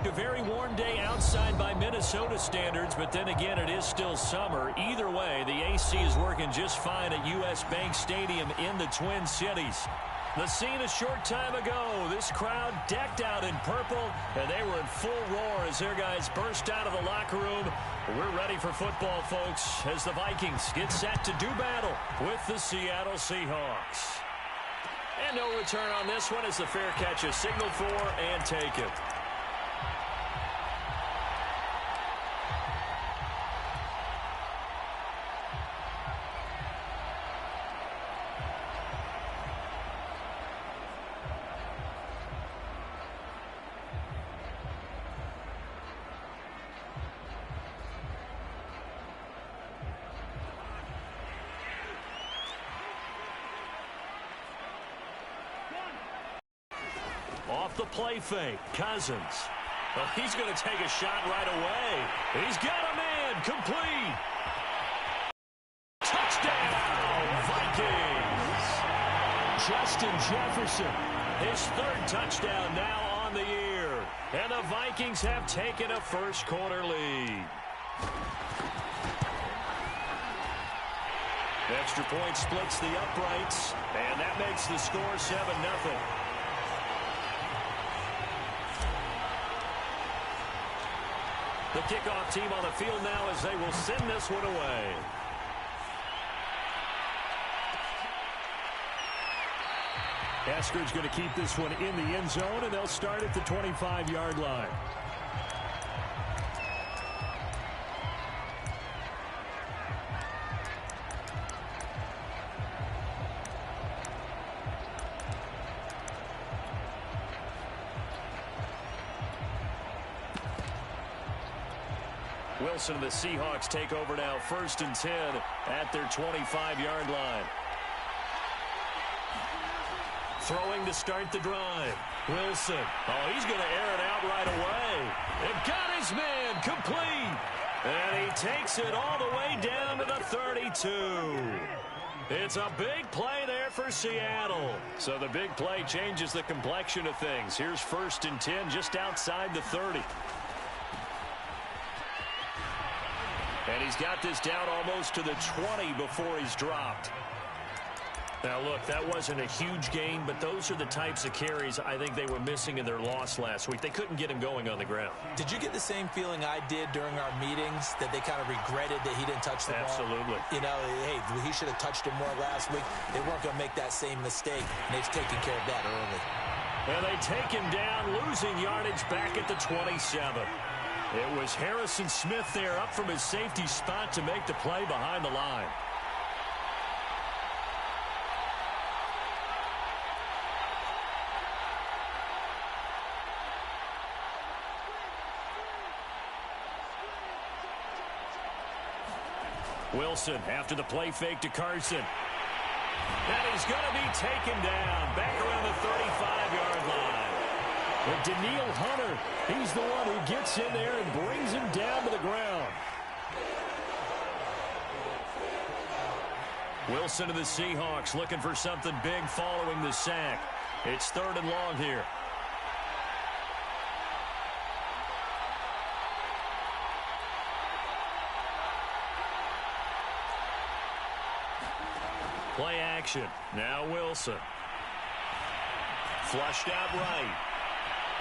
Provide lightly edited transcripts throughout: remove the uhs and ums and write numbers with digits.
A very warm day outside by Minnesota standards, but then again, it is still summer. Either way, the AC is working just fine at U.S. Bank Stadium in the Twin Cities. The scene a short time ago, this crowd decked out in purple, and they were in full roar as their guys burst out of the locker room. We're ready for football, folks, as the Vikings get set to do battle with the Seattle Seahawks. And no return on this one as the fair catch is signaled for and taken. Off the play fake, Cousins. Well, he's going to take a shot right away. He's got a man, complete. Touchdown, Vikings. Justin Jefferson, his third touchdown now on the year. And the Vikings have taken a first quarter lead. Extra point splits the uprights, and that makes the score 7-0. The kickoff team on the field now as they will send this one away. Eskridge going to keep this one in the end zone, and they'll start at the 25-yard line. Wilson and the Seahawks take over now, 1st and 10 at their 25-yard line. Throwing to start the drive. Wilson. Oh, he's going to air it out right away. They've got his man complete. And he takes it all the way down to the 32. It's a big play there for Seattle. So the big play changes the complexion of things. Here's 1st and 10 just outside the 30. And he's got this down almost to the 20 before he's dropped. Now, look, that wasn't a huge gain, but those are the types of carries I think they were missing in their loss last week. They couldn't get him going on the ground. Did you get the same feeling I did during our meetings, that they kind of regretted that he didn't touch the ball? Absolutely. You know, hey, he should have touched it more last week. They weren't going to make that same mistake, and they've taken care of that early. And they take him down, losing yardage back at the 27. It was Harrison Smith there up from his safety spot to make the play behind the line. Wilson after the play fake to Carson. And he's going to be taken down back around the 35-yard line. But Daniil Hunter, he's the one who gets in there and brings him down to the ground. Wilson to the Seahawks looking for something big following the sack. It's 3rd and long here. Play action. Now Wilson. Flushed out right.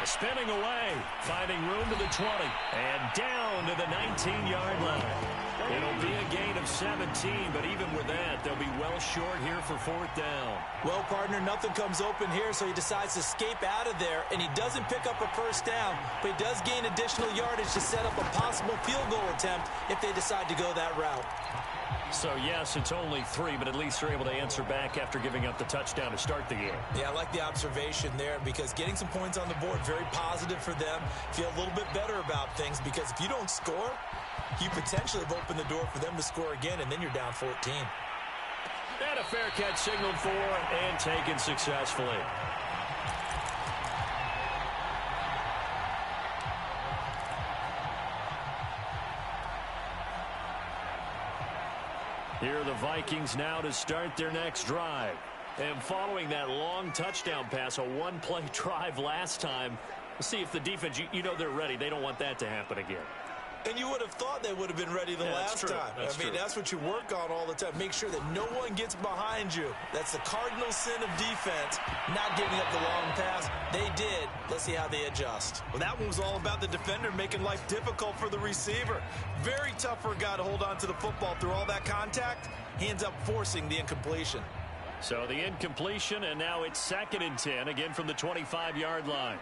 Spinning away. Finding room to the 20. And down to the 19-yard line. It'll be a gain of 17, but even with that, they'll be well short here for 4th down. Well, partner, nothing comes open here, so he decides to escape out of there, and he doesn't pick up a 1st down, but he does gain additional yardage to set up a possible field goal attempt if they decide to go that route. So, yes, it's only 3, but at least they're able to answer back after giving up the touchdown to start the game. Yeah, I like the observation there because getting some points on the board, very positive for them. Feel a little bit better about things because if you don't score, you potentially have opened the door for them to score again, and then you're down 14. And a fair catch signaled for and taken successfully. Here are the Vikings now to start their next drive. And following that long touchdown pass, a one-play drive last time, See if the defense, you know they're ready. They don't want that to happen again. And you would have thought they would have been ready the last time. That's what you work on all the time. Make sure that no one gets behind you. That's the cardinal sin of defense, not giving up the long pass. They did. Let's see how they adjust. Well, that one was all about the defender making life difficult for the receiver. Very tough for a guy to hold on to the football through all that contact. He ends up forcing the incompletion. So the incompletion, and now it's 2nd and 10, again from the 25-yard line.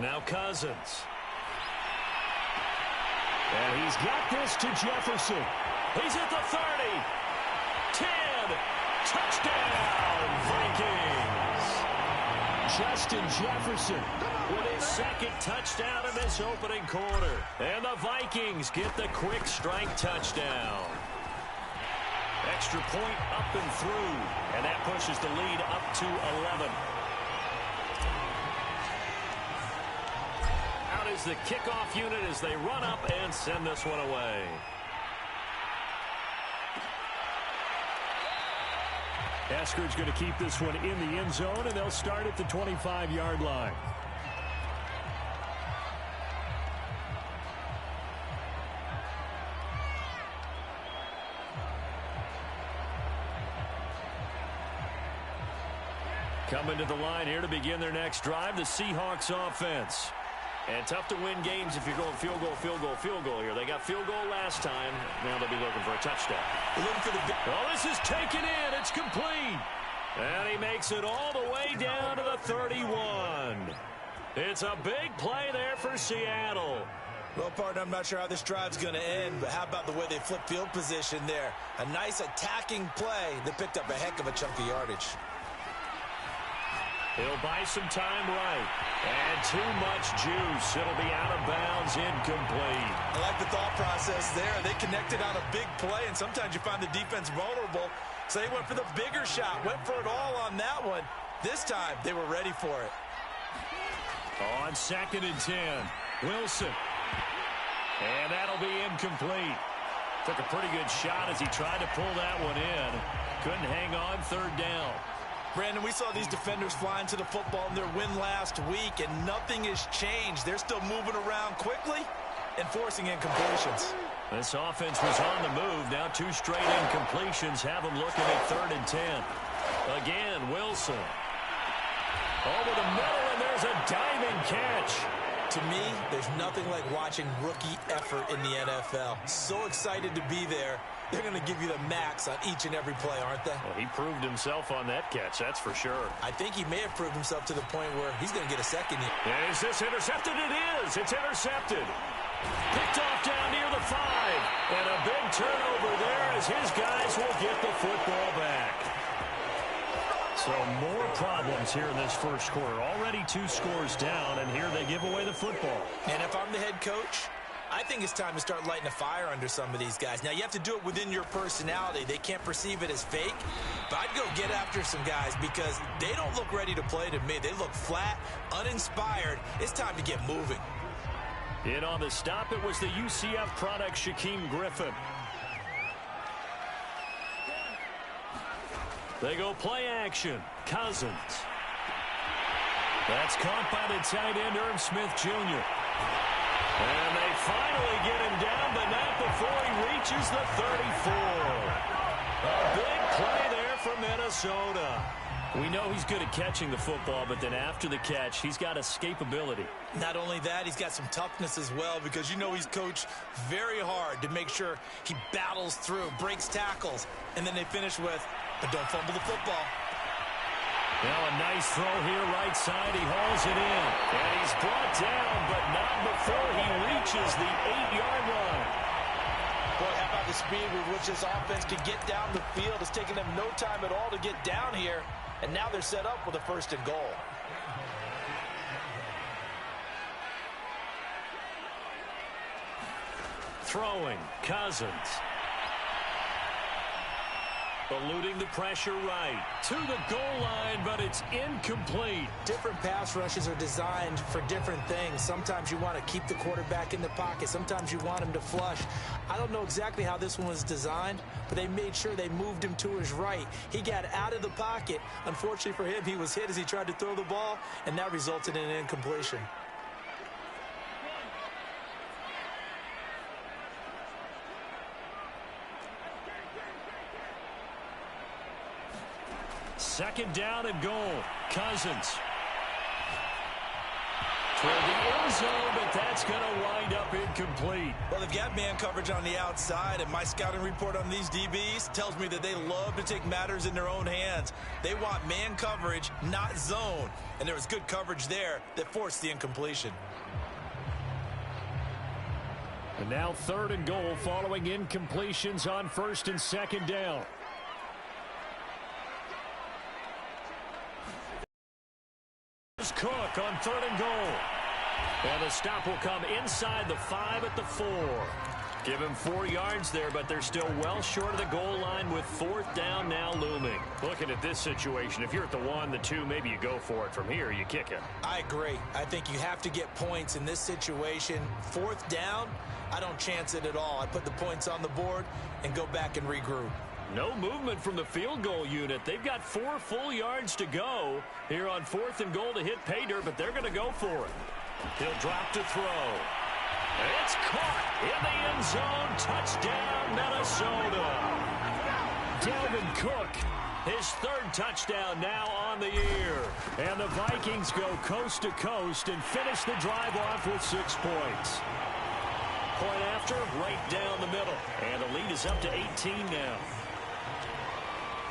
Now Cousins. And he's got this to Jefferson. He's at the 30. 10. Touchdown, Vikings. Justin Jefferson with his 2nd touchdown in this opening quarter. And the Vikings get the quick strike touchdown. Extra point up and through. And that pushes the lead up to 11. Is the kickoff unit as they run up and send this one away. Eskridge going to keep this one in the end zone, and they'll start at the 25-yard line. Coming to the line here to begin their next drive, the Seahawks offense. And tough to win games if you're going field goal, field goal, field goal here. They got field goal last time. Now they'll be looking for a touchdown. Looking for the oh, this is taken in. It's complete. And he makes it all the way down to the 31. It's a big play there for Seattle. Well, partner, I'm not sure how this drive's going to end, but how about the way they flip field position there? A nice attacking play that picked up a heck of a chunk of yardage. He'll buy some time right. And too much juice. It'll be out of bounds, incomplete. I like the thought process there. They connected on a big play, and sometimes you find the defense vulnerable. So they went for the bigger shot, went for it all on that one. This time, they were ready for it. On 2nd and 10, Wilson. And that'll be incomplete. Took a pretty good shot as he tried to pull that one in. Couldn't hang on, 3rd down. Brandon, we saw these defenders flying to the football in their win last week, and nothing has changed. They're still moving around quickly and forcing incompletions. This offense was on the move. Now 2 straight incompletions have them looking at 3rd and 10. Again, Wilson. Over the middle, and there's a diving catch. To me, there's nothing like watching rookie effort in the NFL. So excited to be there. They're going to give you the max on each and every play, aren't they? Well, he proved himself on that catch, that's for sure. I think he may have proved himself to the point where he's going to get a second. Is this intercepted? It is. It's intercepted. Picked off down near the 5. And a big turnover there as his guys will get the football back. So more problems here in this first quarter. Already 2 scores down, and here they give away the football. And if I'm the head coach, I think it's time to start lighting a fire under some of these guys. Now, you have to do it within your personality. They can't perceive it as fake. But I'd go get after some guys because they don't look ready to play to me. They look flat, uninspired. It's time to get moving. In on the stop, it was the UCF product, Shaquem Griffin. They go play action. Cousins. That's caught by the tight end, Irv Smith Jr. And they finally get him down, but not before he reaches the 34. A big play there for Minnesota. We know he's good at catching the football, but then after the catch, he's got escapability. Not only that, he's got some toughness as well, because you know he's coached very hard to make sure he battles through, breaks tackles, and then they finish with, but don't fumble the football. Now a nice throw here right side. He hauls it in. And he's brought down, but not before he reaches the 8-yard line. Boy, how about the speed with which this offense can get down the field? It's taken them no time at all to get down here. And now they're set up with a 1st and goal. Throwing, Cousins. Eluding the pressure right. To the goal line, but it's incomplete. Different pass rushes are designed for different things. Sometimes you want to keep the quarterback in the pocket. Sometimes you want him to flush. I don't know exactly how this one was designed, but they made sure they moved him to his right. He got out of the pocket. Unfortunately for him, he was hit as he tried to throw the ball, and that resulted in an incompletion. Second down and goal. Cousins. Toward the end zone, but that's going to wind up incomplete. Well, they've got man coverage on the outside, and my scouting report on these DBs tells me that they love to take matters in their own hands. They want man coverage, not zone. And there was good coverage there that forced the incompletion. And now third and goal following incompletions on first and second down. Cook on third and goal. And the stop will come inside the 5 at the 4. Give him 4 yards there, but they're still well short of the goal line with fourth down now looming. Looking at this situation, if you're at the 1, the 2, maybe you go for it. From here, you kick it. I agree. I think you have to get points in this situation. Fourth down, I don't chance it at all. I put the points on the board and go back and regroup. No movement from the field goal unit. They've got 4 full yards to go here on fourth and goal to hit pay dirt, but they're going to go for it. He'll drop to throw. It's caught in the end zone. Touchdown, Minnesota. Dalvin Cook, his 3rd touchdown now on the year. And the Vikings go coast to coast and finish the drive off with 6 points. Point after, right down the middle. And the lead is up to 18 now.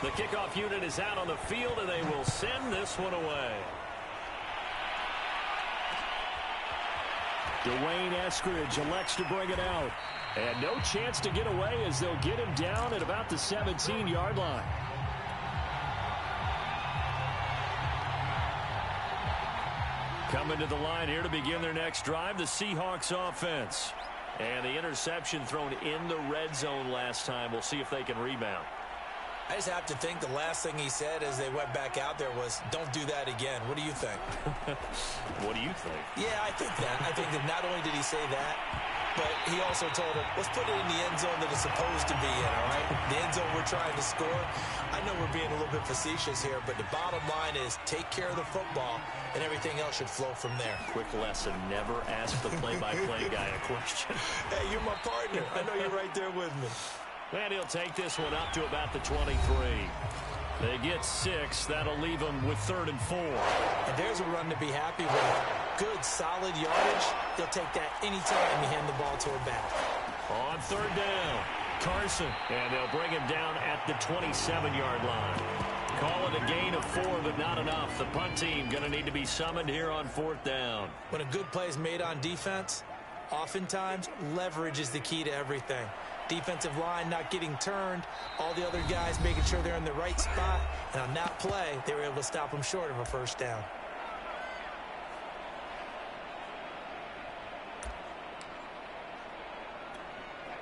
The kickoff unit is out on the field, and they will send this one away. Dwayne Eskridge elects to bring it out. And no chance to get away as they'll get him down at about the 17-yard line. Coming to the line here to begin their next drive, the Seahawks offense. And the interception thrown in the red zone last time. We'll see if they can rebound. I just have to think the last thing he said as they went back out there was, don't do that again. What do you think? What do you think? Yeah, I think that. I think that not only did he say that, but he also told him, let's put it in the end zone that it's supposed to be in, all right? The end zone we're trying to score. I know we're being a little bit facetious here, but the bottom line is take care of the football, and everything else should flow from there. Quick lesson, never ask the play-by-play guy a question. Hey, you're my partner. I know you're right there with me. And he'll take this one up to about the 23. They get 6. That'll leave them with 3rd and 4. And there's a run to be happy with. Good, solid yardage. They'll take that anytime you hand the ball to a back. On 3rd down, Carson. And they'll bring him down at the 27-yard line. Call it a gain of 4, but not enough. The punt team going to need to be summoned here on 4th down. When a good play is made on defense, oftentimes leverage is the key to everything. Defensive line not getting turned, all the other guys making sure they're in the right spot, and on that play, they were able to stop them short of a first down.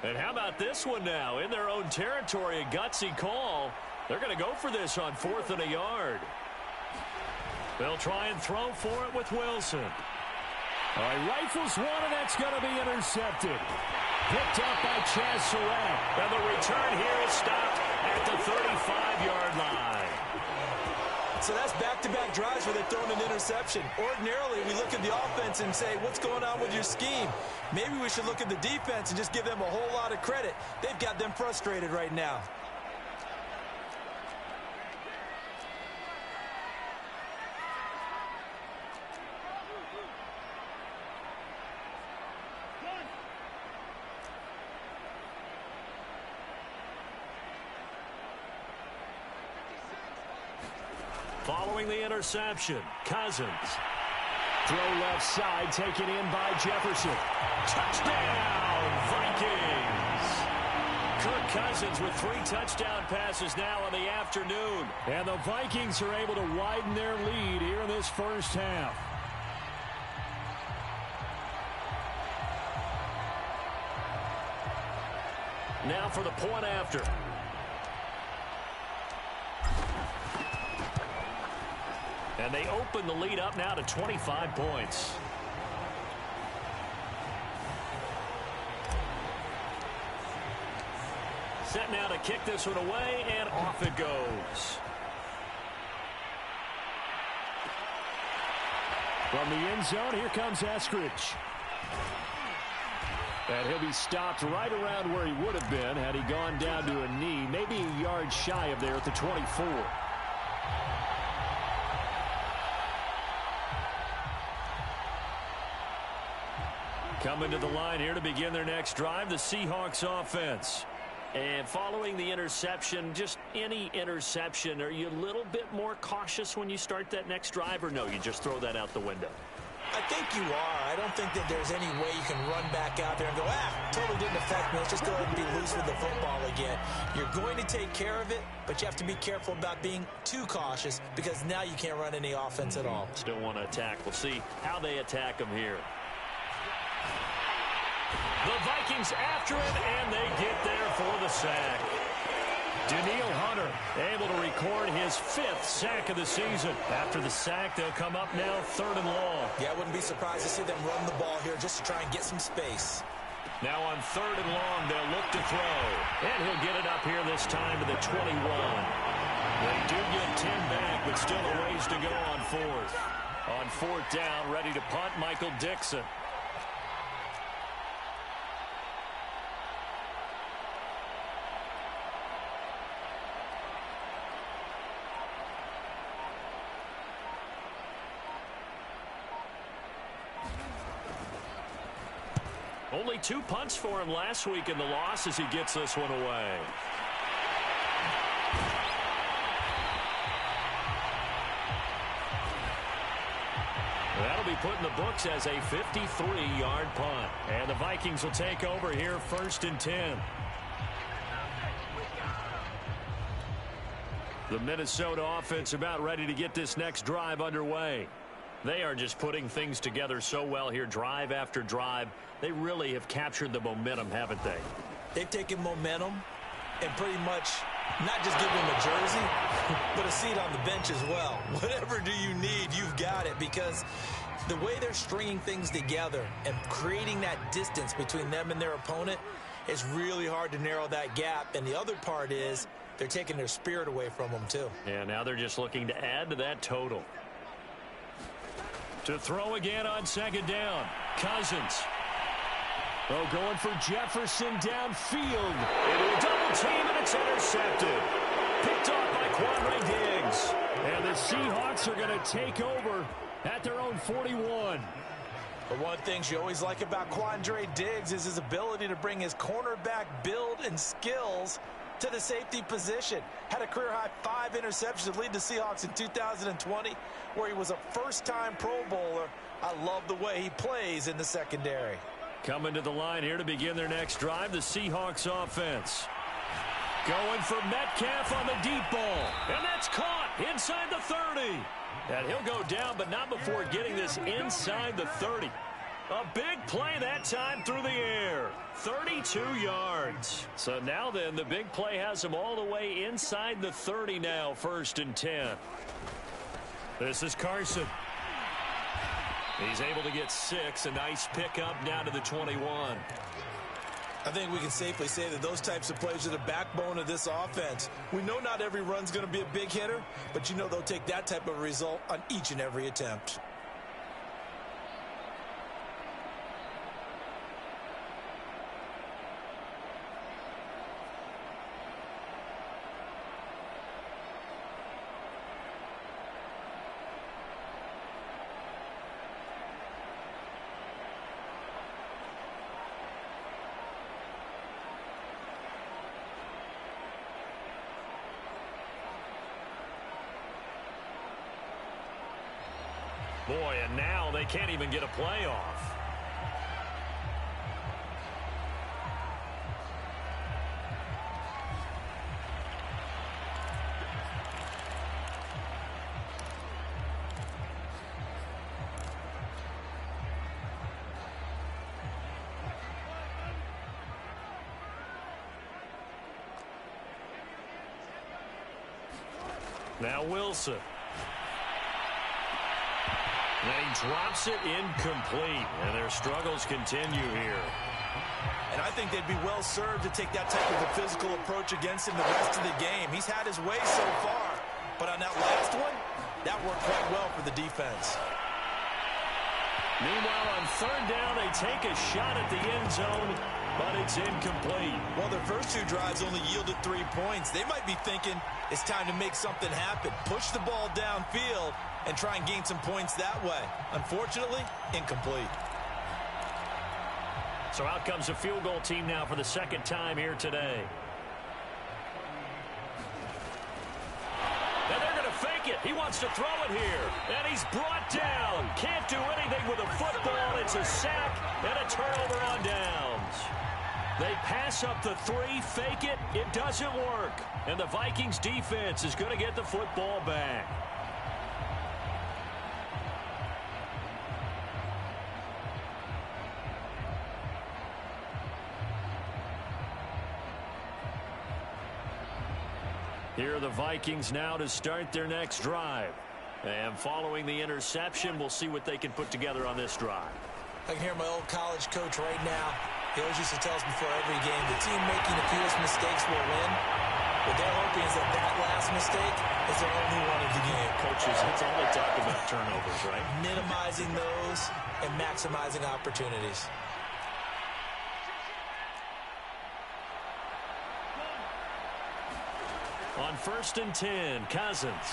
And how about this one now? In their own territory, a gutsy call. They're going to go for this on 4th and a yard. They'll try and throw for it with Wilson. All right, rifles one, and that's going to be intercepted. Picked up by Chaz Surratt. And the return here is stopped at the 35-yard line. So that's back-to-back drives where they're throwing an interception. Ordinarily, we look at the offense and say, what's going on with your scheme? Maybe we should look at the defense and just give them a whole lot of credit. They've got them frustrated right now. Following the interception, Cousins. Throw left side, taken in by Jefferson. Touchdown, Vikings! Kirk Cousins with 3 touchdown passes now in the afternoon. And the Vikings are able to widen their lead here in this first half. Now for the point after. And they open the lead up now to 25 points. Set now to kick this one away, and off it goes. From the end zone, here comes Eskridge. And he'll be stopped right around where he would have been had he gone down to a knee, maybe a yard shy of there at the 24. Coming to the line here to begin their next drive, the Seahawks offense. And following the interception, just any interception, are you a little bit more cautious when you start that next drive, or no, you just throw that out the window? I think you are. I don't think that there's any way you can run back out there and go, totally didn't affect me. Let's just go ahead and be loose with the football again. You're going to take care of it, but you have to be careful about being too cautious because now you can't run any offense at all. Still want to attack. We'll see how they attack them here. The Vikings after him, and they get there for the sack. Danielle Hunter able to record his 5th sack of the season. After the sack, they'll come up now 3rd and long. Yeah, I wouldn't be surprised to see them run the ball here just to try and get some space. Now on 3rd and long, they'll look to throw. And he'll get it up here this time to the 21. They do get 10 back, but still a ways to go on 4th. On 4th down, ready to punt, Michael Dixon. Only 2 punts for him last week in the loss as he gets this one away. That'll be put in the books as a 53-yard punt. And the Vikings will take over here 1st and 10. The Minnesota offense about ready to get this next drive underway. They are just putting things together so well here, drive after drive. They really have captured the momentum, haven't they? They've taken momentum and pretty much not just give them a jersey, but a seat on the bench as well. Whatever do you need, you've got it, because the way they're stringing things together and creating that distance between them and their opponent, it's really hard to narrow that gap. And the other part is they're taking their spirit away from them, too. Yeah, now they're just looking to add to that total. To throw again on 2nd down. Cousins. Oh, going for Jefferson downfield. Into a double team, and it's intercepted. Picked off by Quandre Diggs. And the Seahawks are going to take over at their own 41. But one of the things you always like about Quandre Diggs is his ability to bring his cornerback build and skills to the safety position. Had a career-high 5 interceptions to lead the Seahawks in 2020, where he was a first-time Pro Bowler. I love the way he plays in the secondary. Coming to the line here to begin their next drive, the Seahawks offense. Going for Metcalf on the deep ball. And that's caught inside the 30. And he'll go down, but not before getting this inside the 30. A big play that time through the air. 32 yards. So now then, the big play has him all the way inside the 30 now, 1st and 10. This is Carson. He's able to get 6. A nice pickup down to the 21. I think we can safely say that those types of plays are the backbone of this offense. We know not every run's going to be a big hitter, but you know they'll take that type of result on each and every attempt. Boy, and now they can't even get a play off. Now Wilson. And he drops it incomplete, and their struggles continue here. And I think they'd be well served to take that type of a physical approach against him the rest of the game. He's had his way so far, but on that last one, that worked quite well for the defense. Meanwhile, on third down, they take a shot at the end zone, but it's incomplete. Well, their first two drives only yielded 3 points. They might be thinking it's time to make something happen. Push the ball downfield and try and gain some points that way. Unfortunately, incomplete. So out comes the field goal team now for the second time here today. And they're going to fake it. He wants to throw it here. And he's brought down. Can't do anything with a football. It's a sack and a turnover on downs. They pass up the three, fake it. It doesn't work. And the Vikings defense is going to get the football back. Here are the Vikings now to start their next drive. And following the interception, we'll see what they can put together on this drive. I can hear my old college coach right now. He always used to tell us before every game, the team making the fewest mistakes will win. What they're hoping is that that last mistake is their only one of the game. Coaches, it's all they talk about turnovers, right? Minimizing those and maximizing opportunities. On 1st and 10, Cousins.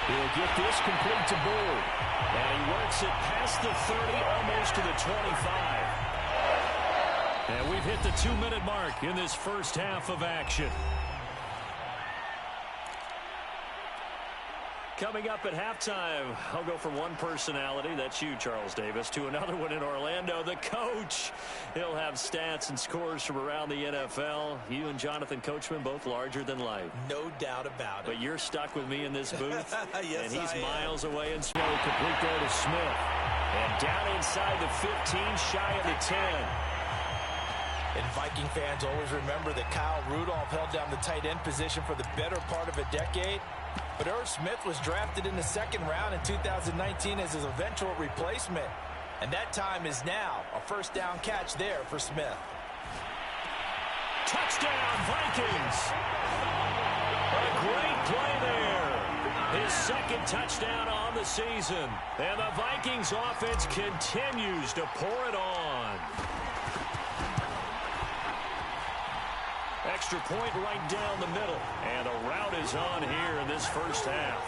He'll get this complete to Boyd. And he works it past the 30, almost to the 25. And we've hit the 2-minute mark in this first half of action. Coming up at halftime, I'll go from one personality, that's you, Charles Davis, to another one in Orlando, the coach. He'll have stats and scores from around the NFL. You and Jonathan Coachman, both larger than life. No doubt about it. But you're stuck with me in this booth. Yes, and he's I am. Miles away in smoke. Complete there to Smith. And down inside the 15, shy of the 10. And Viking fans always remember that Kyle Rudolph held down the tight end position for the better part of a decade. But Irv Smith was drafted in the second round in 2019 as his eventual replacement. And that time is now. A first down catch there for Smith. Touchdown, Vikings! A great play there. His second touchdown on the season. And the Vikings offense continues to pour it on. Extra point right down the middle. And the route is on here in this first half.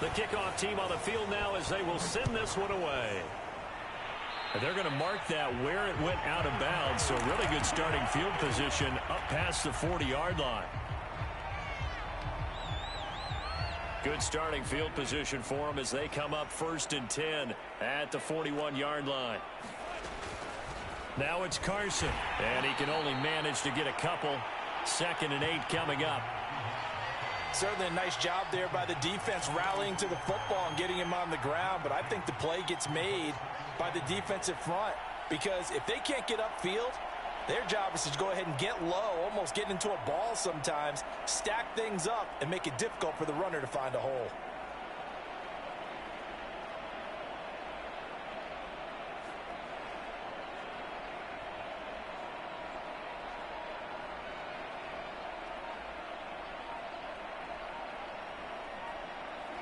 The kickoff team on the field now as they will send this one away. And they're going to mark that where it went out of bounds. So really good starting field position up past the 40-yard line. Good starting field position for them as they come up 1st and 10 at the 41-yard line. Now it's Carson, and he can only manage to get a couple. 2nd and 8 coming up. Certainly a nice job there by the defense rallying to the football and getting him on the ground. But I think the play gets made by the defensive front because if they can't get upfield, their job is to go ahead and get low, almost get into a ball sometimes, stack things up, and make it difficult for the runner to find a hole.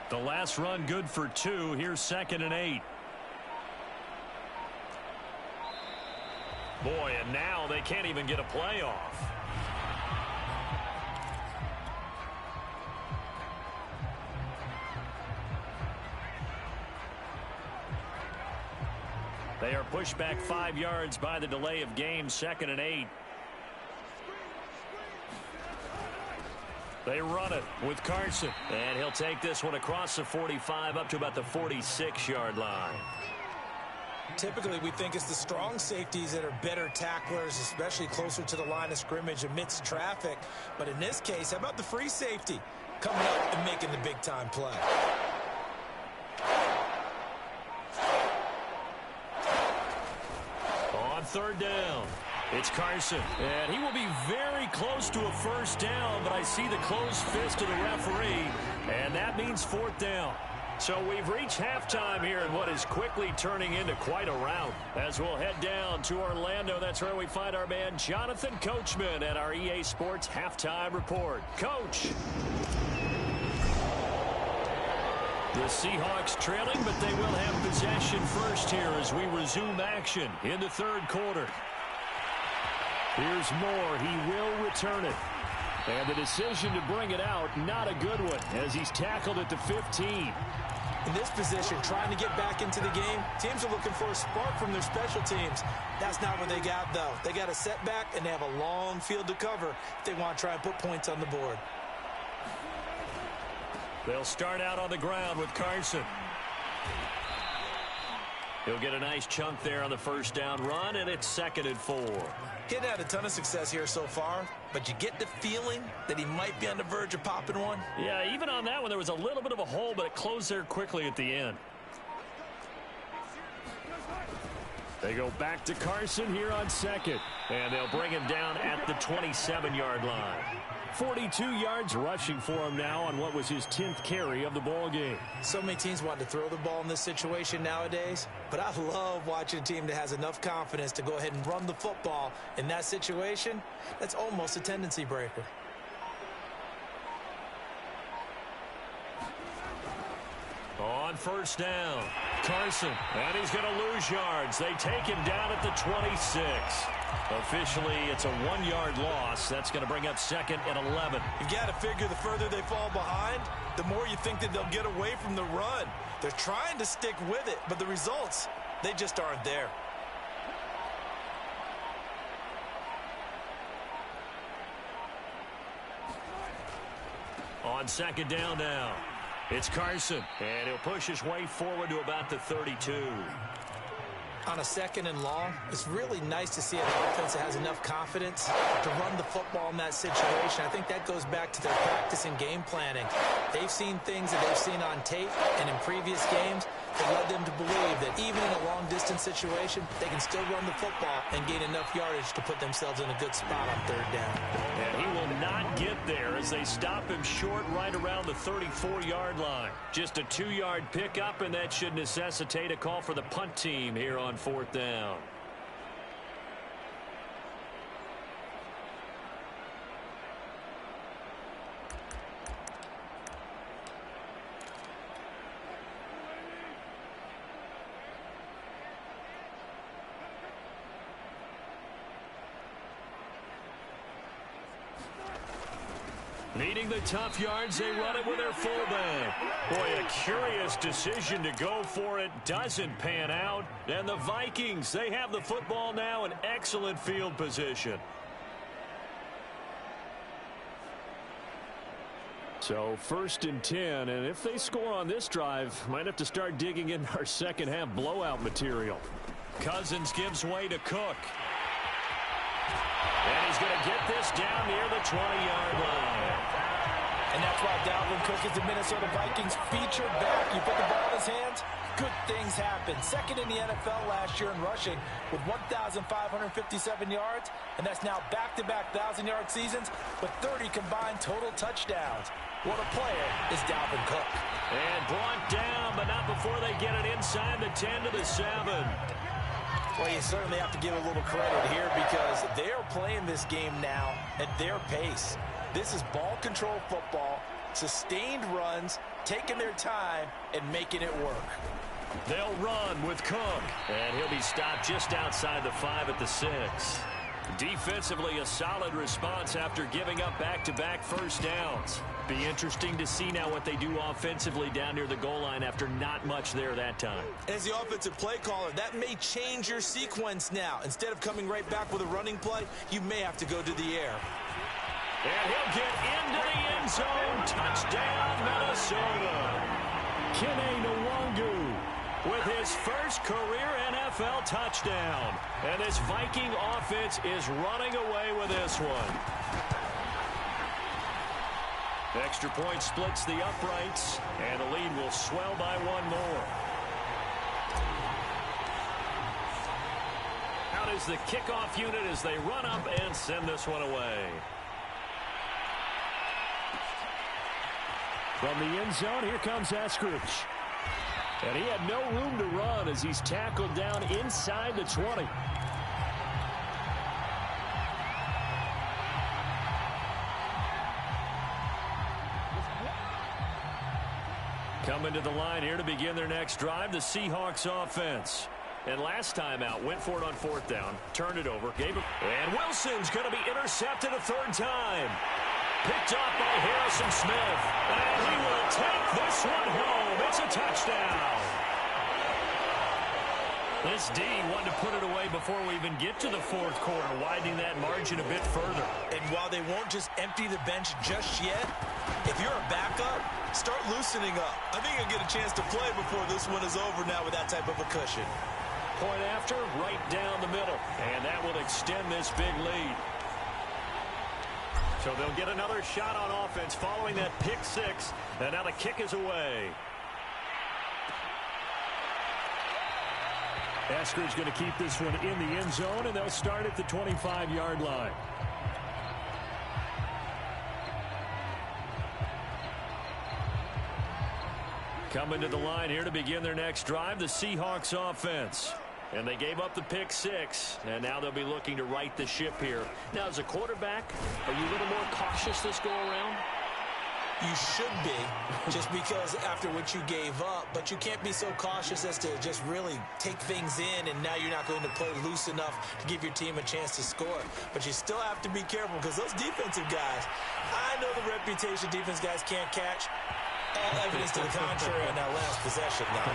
The last run good for 2. Here's 2nd and 8. Boy, and now they can't even get a play off. They are pushed back 5 yards by the delay of game. 2nd and 8. They run it with Carson. And he'll take this one across the 45 up to about the 46-yard line. Typically, we think it's the strong safeties that are better tacklers, especially closer to the line of scrimmage amidst traffic. But in this case, how about the free safety coming up and making the big-time play? On On third down, it's Carson. And he will be very close to a first down, but I see the closed fist of the referee, and that means fourth down. So we've reached halftime here in what is quickly turning into quite a rout. As we'll head down to Orlando, that's where we find our man Jonathan Coachman at our EA Sports Halftime Report. Coach. The Seahawks trailing, but they will have possession first here as we resume action in the third quarter. Here's Moore. He will return it. And the decision to bring it out, not a good one, as he's tackled at the 15. In this position, trying to get back into the game, teams are looking for a spark from their special teams. That's not what they got, though. They got a setback, and they have a long field to cover if they want to try and put points on the board. They'll start out on the ground with Carson. He'll get a nice chunk there on the first down run, and it's 2nd and 4. He hadn't had a ton of success here so far, but you get the feeling that he might be on the verge of popping one. Yeah, even on that one, there was a little bit of a hole, but it closed there quickly at the end. They go back to Carson here on second, and they'll bring him down at the 27-yard line. 42 yards rushing for him now on what was his 10th carry of the ball game. So many teams want to throw the ball in this situation nowadays, but I love watching a team that has enough confidence to go ahead and run the football in that situation. That's almost a tendency breaker. On first down, Carson, and he's going to lose yards. They take him down at the 26. Officially, it's a 1-yard loss. That's going to bring up 2nd and 11. You've got to figure the further they fall behind, the more you think that they'll get away from the run. They're trying to stick with it, but the results, they just aren't there. On 2nd down now, it's Carson, and he'll push his way forward to about the 32. On a 2nd and long, it's really nice to see an offense that has enough confidence to run the football in that situation. I think that goes back to their practice and game planning. They've seen things that they've seen on tape and in previous games that led them to believe that even in a long-distance situation, they can still run the football and gain enough yardage to put themselves in a good spot on third down. And he will not get there as they stop him short right around the 34-yard line. Just a 2-yard pickup, and that should necessitate a call for the punt team here on 4th down. Needing the tough yards, they run it with their fullback. Boy, a curious decision to go for it. Doesn't pan out. And the Vikings, they have the football now in excellent field position. So 1st and 10, and if they score on this drive, might have to start digging in our second half blowout material. Cousins gives way to Cook. And he's going to get this down near the 20-yard line. And that's why Dalvin Cook is the Minnesota Vikings featured back. You put the ball in his hands, good things happen. 2nd in the NFL last year in rushing with 1,557 yards, and that's now back-to-back 1,000-yard seasons with 30 combined total touchdowns. What a player is Dalvin Cook. And brought down, but not before they get it inside the 10 to the 7. Well, you certainly have to give a little credit here because they're playing this game now at their pace. This is ball control football, sustained runs, taking their time, and making it work. They'll run with Cook, and he'll be stopped just outside the 5 at the 6. Defensively, a solid response after giving up back-to-back first downs. Be interesting to see now what they do offensively down near the goal line after not much there that time. As the offensive play caller, that may change your sequence now. Instead of coming right back with a running play, you may have to go to the air. And he'll get into the end zone. Touchdown, Minnesota. Kene Nwangu with his first career NFL touchdown. And this Viking offense is running away with this one. Extra point splits the uprights, and the lead will swell by one more. Out is the kickoff unit as they run up and send this one away. From the end zone, here comes Eskridge. And he had no room to run as he's tackled down inside the 20. Coming to the line here to begin their next drive, the Seahawks offense. And last time out, went for it on fourth down, turned it over, gave it. And Wilson's going to be intercepted a third time. Picked off by Harrison Smith. And he will take this one home. It's a touchdown. This D wanted to put it away before we even get to the fourth quarter, widening that margin a bit further. And while they won't just empty the bench just yet, if you're a backup, start loosening up. I think you'll get a chance to play before this one is over now with that type of a cushion. Point after, right down the middle. And that will extend this big lead. So they'll get another shot on offense following that pick six. And now the kick is away. Eskridge going to keep this one in the end zone, and they'll start at the 25-yard line. Coming to the line here to begin their next drive, the Seahawks offense. And they gave up the pick six, and now they'll be looking to right the ship here. Now, as a quarterback, are you a little more cautious this go-around? You should be, just because after what you gave up, but you can't be so cautious as to just really take things in, and now you're not going to play loose enough to give your team a chance to score. But you still have to be careful because those defensive guys, I know the reputation defense guys can't catch. All evidence to the contrary on that last possession now.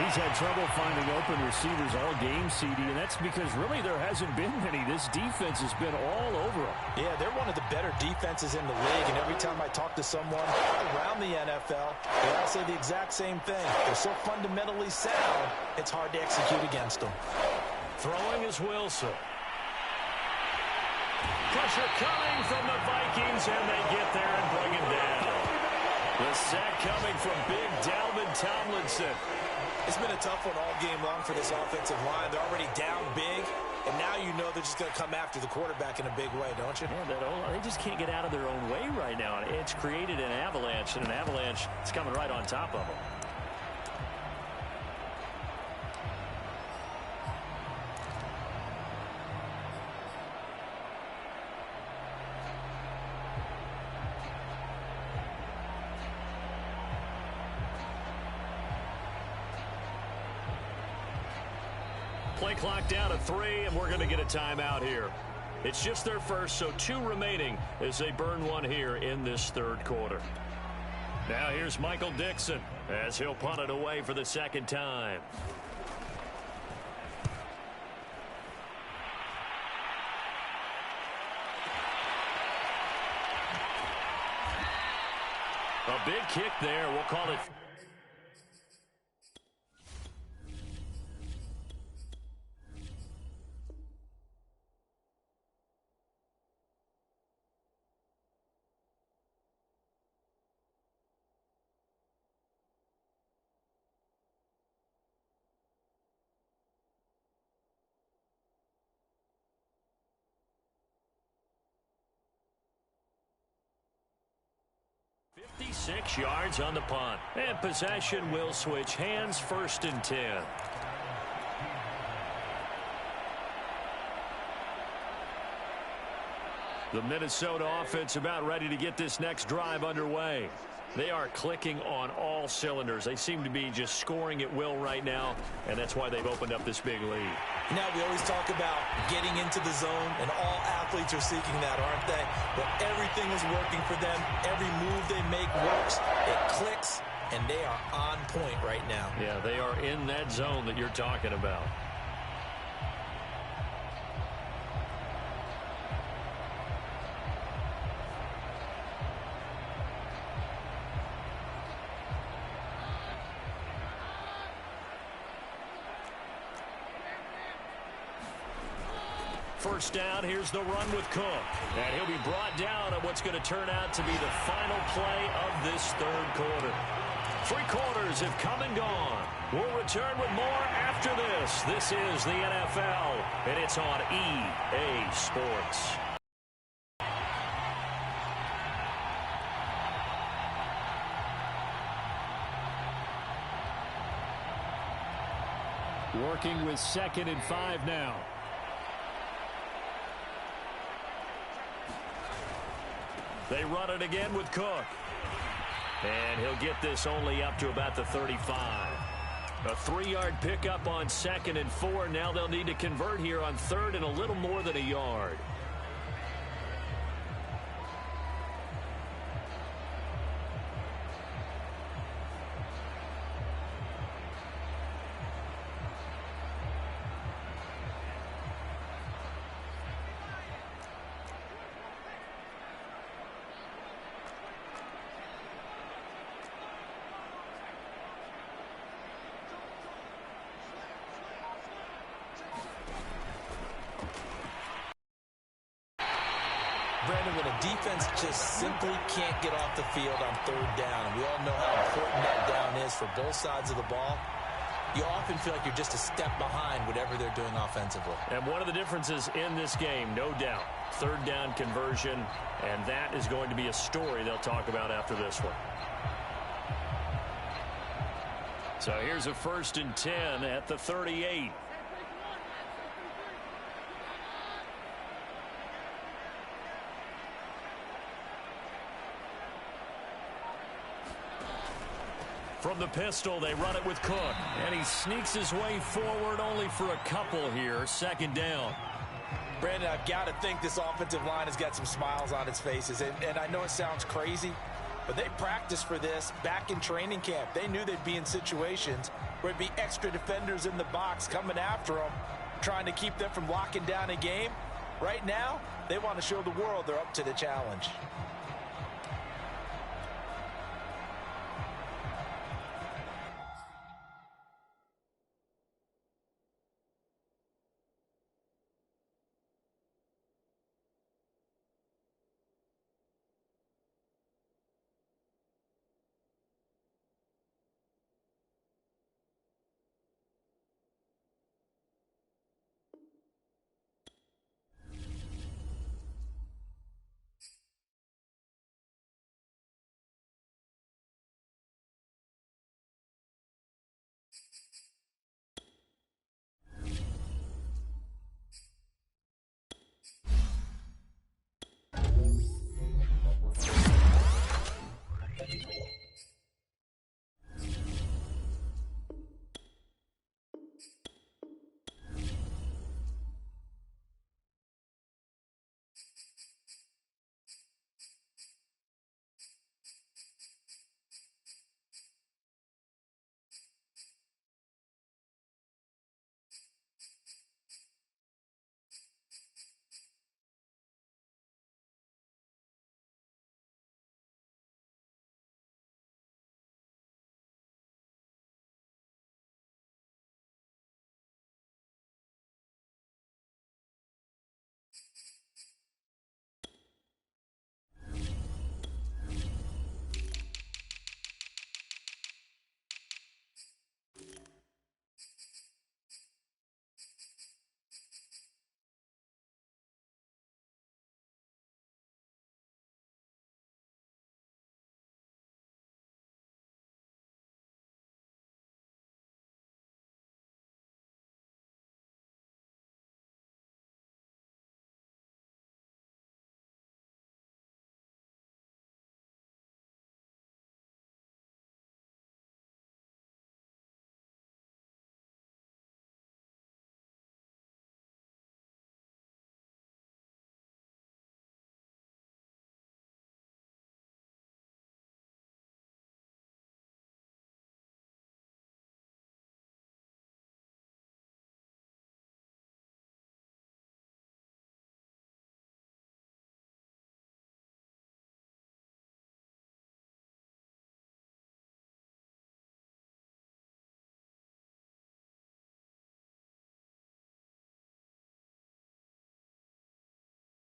He's had trouble finding open receivers all game, CD, and that's because really there hasn't been many. This defense has been all over them. Yeah, they're one of the better defenses in the league, and every time I talk to someone around the NFL, they all say the exact same thing. They're so fundamentally sound, it's hard to execute against them. Throwing is Wilson. Pressure coming from the Vikings, and they get there and bring him down. The sack coming from big Dalvin Tomlinson. It's been a tough one all game long for this offensive line. They're already down big, and now you know they're just going to come after the quarterback in a big way, don't you? Yeah, they just can't get out of their own way right now. It's created an avalanche, and an avalanche is coming right on top of them. Play clock down to 3, and we're going to get a timeout here. It's just their first, so 2 remaining as they burn one here in this third quarter. Now here's Michael Dixon as he'll punt it away for the second time. A big kick there. We'll call it. Six yards on the punt. And possession will switch hands, 1st and 10. The Minnesota offense about ready to get this next drive underway. They are clicking on all cylinders. They seem to be just scoring at will right now, and that's why they've opened up this big lead. Now, we always talk about getting into the zone, and all athletes are seeking that, aren't they? But everything is working for them. Every move they make works. It clicks, and they are on point right now. Yeah, they are in that zone that you're talking about. First down, here's the run with Cook. And he'll be brought down on what's going to turn out to be the final play of this third quarter. Three quarters have come and gone. We'll return with more after this. This is the NFL, and it's on EA Sports. Working with 2nd and 5 now. They run it again with Cook. And he'll get this only up to about the 35. A 3-yard pickup on 2nd and 4. Now they'll need to convert here on 3rd and a little more than a yard. Brandon, when a defense just simply can't get off the field on 3rd down, we all know how important that down is for both sides of the ball, you often feel like you're just a step behind whatever they're doing offensively. And one of the differences in this game, no doubt, 3rd down conversion, and that is going to be a story they'll talk about after this one. So here's a 1st and 10 at the 38. From the pistol, they run it with Cook. And he sneaks his way forward only for a couple here. 2nd down. Brandon, I've got to think this offensive line has got some smiles on its faces. And I know it sounds crazy, but they practiced for this back in training camp. They knew they'd be in situations where it'd be extra defenders in the box coming after them, trying to keep them from locking down a game. Right now, they want to show the world they're up to the challenge.